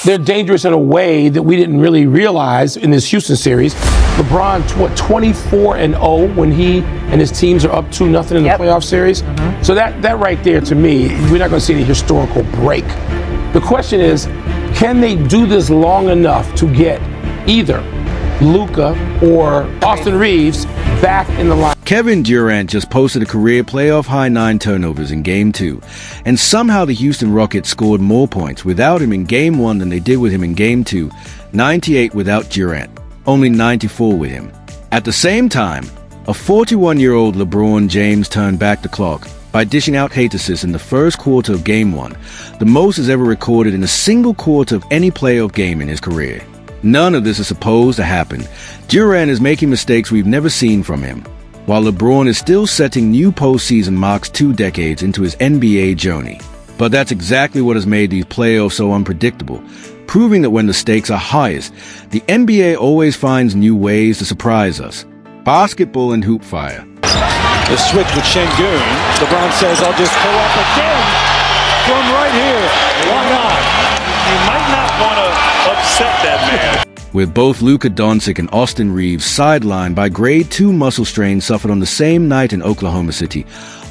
they're dangerous in a way that we didn't really realize in this Houston series. LeBron, 24-0 when he and his teams are up 2-0 in the playoff series. So that right there, to me, we're not going to see any historical break. The question is, can they do this long enough to get either Luka or Austin Reaves back in the line? Kevin Durant just posted a career playoff-high 9 turnovers in Game 2, and somehow the Houston Rockets scored more points without him in Game 1 than they did with him in Game 2, 98 without Durant, only 94 with him. At the same time, a 41-year-old LeBron James turned back the clock by dishing out hate assists in the first quarter of Game 1, the most is ever recorded in a single quarter of any playoff game in his career. None of this is supposed to happen. Durant is making mistakes we've never seen from him, while LeBron is still setting new postseason marks 2 decades into his NBA journey. But that's exactly what has made these playoffs so unpredictable, proving that when the stakes are highest, the NBA always finds new ways to surprise us. Basketball and hoop fire. The switch with Şengün. LeBron says, I'll just pull up again from right here. Why not? You might not want to upset that man. With both Luka Doncic and Austin Reaves sidelined by grade 2 muscle strains suffered on the same night in Oklahoma City,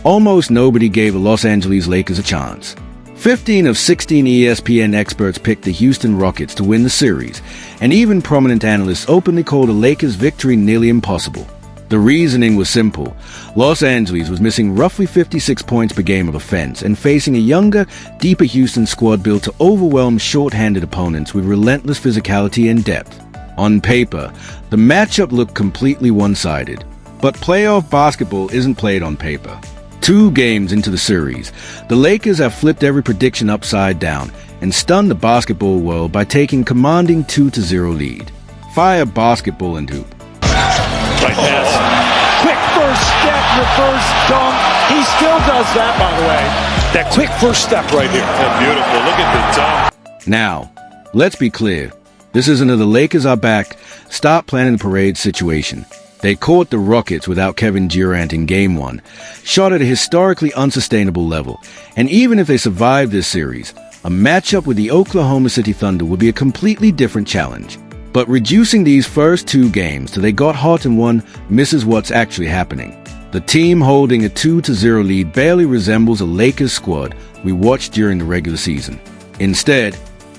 almost nobody gave the Los Angeles Lakers a chance. 15 of 16 ESPN experts picked the Houston Rockets to win the series, and even prominent analysts openly called the Lakers' victory nearly impossible. The reasoning was simple. Los Angeles was missing roughly 56 points per game of offense and facing a younger, deeper Houston squad built to overwhelm short-handed opponents with relentless physicality and depth. On paper, the matchup looked completely one-sided. But playoff basketball isn't played on paper. 2 games into the series, the Lakers have flipped every prediction upside down and stunned the basketball world by taking commanding 2-0 lead. Fire basketball and hoop. Right pass. Quick first step, reverse dunk. He still does that, by the way. That quick first step right here. Oh, beautiful. Look at the dunk. Now, let's be clear. This isn't a the Lakers are back, stop planning the parade situation. They caught the Rockets without Kevin Durant in Game 1, shot at a historically unsustainable level, and even if they survived this series, a matchup with the Oklahoma City Thunder would be a completely different challenge. But reducing these first 2 games to they got hot and won misses what's actually happening. The team holding a 2-0 lead barely resembles a Lakers squad we watched during the regular season. Instead,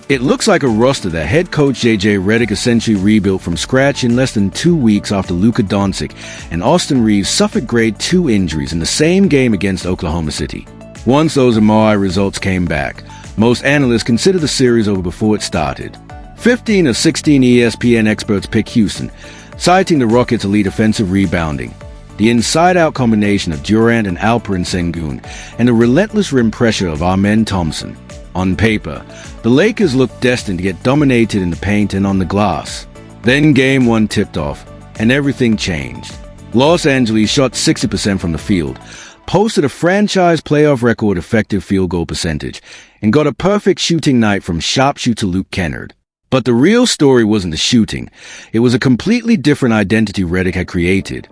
it looks like a roster that head coach JJ Redick essentially rebuilt from scratch in less than 2 weeks after Luka Doncic and Austin Reaves suffered grade 2 injuries in the same game against Oklahoma City. Once those MRI results came back, most analysts considered the series over before it started. 15 of 16 ESPN experts pick Houston, citing the Rockets' elite offensive rebounding, the inside-out combination of Durant and Alperen Şengün, and the relentless rim pressure of Amen Thompson. On paper, the Lakers looked destined to get dominated in the paint and on the glass. Then Game 1 tipped off, and everything changed. Los Angeles shot 60% from the field, posted a franchise playoff record effective field goal percentage, and got a perfect shooting night from sharpshooter Luke Kennard. But the real story wasn't the shooting. It was a completely different identity Redick had created.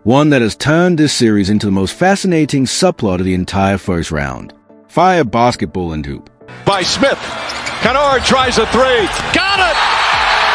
One that has turned this series into the most fascinating subplot of the entire first round. Fire basketball and hoop. By Smith. Kennard tries a 3. Got it!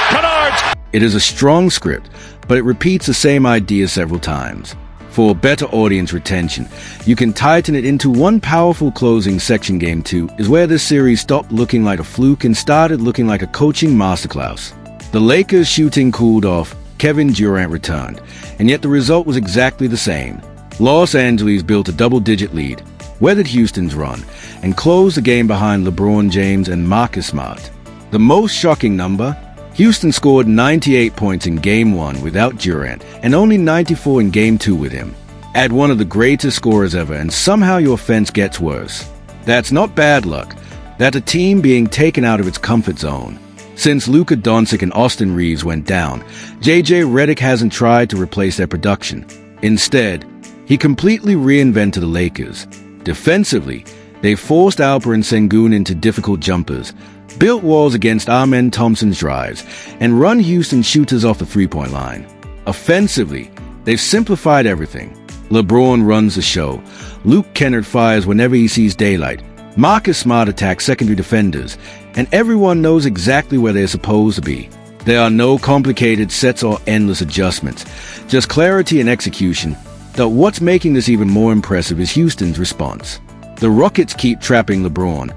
Kennard! It is a strong script, but it repeats the same idea several times. For better audience retention, you can tighten it into one powerful closing section. Game 2 is where this series stopped looking like a fluke and started looking like a coaching masterclass. The Lakers' shooting cooled off, Kevin Durant returned, and yet the result was exactly the same. Los Angeles built a double-digit lead, weathered Houston's run, and closed the game behind LeBron James and Marcus Smart. The most shocking number? Houston scored 98 points in Game 1 without Durant and only 94 in Game 2 with him. Add one of the greatest scorers ever and somehow your offense gets worse. That's not bad luck. That's a team being taken out of its comfort zone. Since Luka Doncic and Austin Reaves went down, JJ Redick hasn't tried to replace their production. Instead, he completely reinvented the Lakers. Defensively, they forced Alperen Şengün into difficult jumpers, built walls against Amen Thompson's drives, and run Houston shooters off the three-point line. Offensively, they've simplified everything. LeBron runs the show. Luke Kennard fires whenever he sees daylight. Marcus Smart attacks secondary defenders. and everyone knows exactly where they're supposed to be. There are no complicated sets or endless adjustments, just clarity and execution. Though what's making this even more impressive is Houston's response. The Rockets keep trapping LeBron,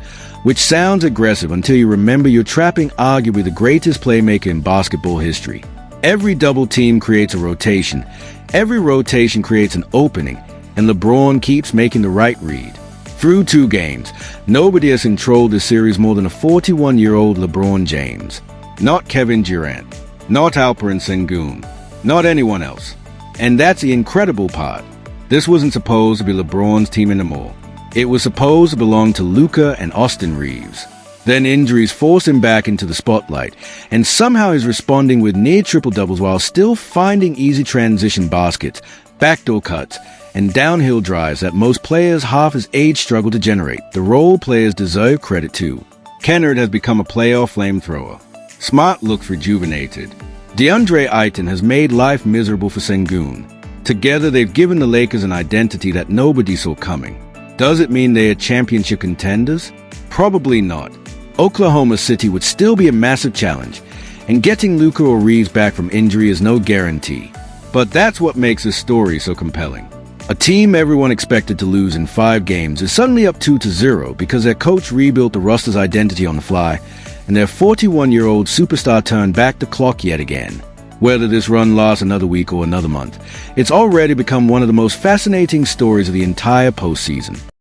which sounds aggressive until you remember you're trapping arguably the greatest playmaker in basketball history. Every double team creates a rotation, every rotation creates an opening, and LeBron keeps making the right read. Through 2 games, nobody has controlled this series more than a 41-year-old LeBron James. Not Kevin Durant, not Alperen Sengun, not anyone else. And that's the incredible part. This wasn't supposed to be LeBron's team anymore. It was supposed to belong to Luka and Austin Reaves. Then injuries forced him back into the spotlight, and somehow he's responding with near triple-doubles while still finding easy transition baskets, backdoor cuts, and downhill drives that most players half his age struggle to generate. The role players deserve credit too. Kennard has become a playoff flamethrower. Smart looks rejuvenated. Deandre Ayton has made life miserable for Sengun. Together, they've given the Lakers an identity that nobody saw coming. Does it mean they are championship contenders? Probably not. Oklahoma City would still be a massive challenge, and getting Luka or Reaves back from injury is no guarantee. But that's what makes this story so compelling. A team everyone expected to lose in 5 games is suddenly up 2-0 because their coach rebuilt the roster's identity on the fly, and their 41-year-old superstar turned back the clock yet again. Whether this run lasts another week or another month, it's already become one of the most fascinating stories of the entire postseason.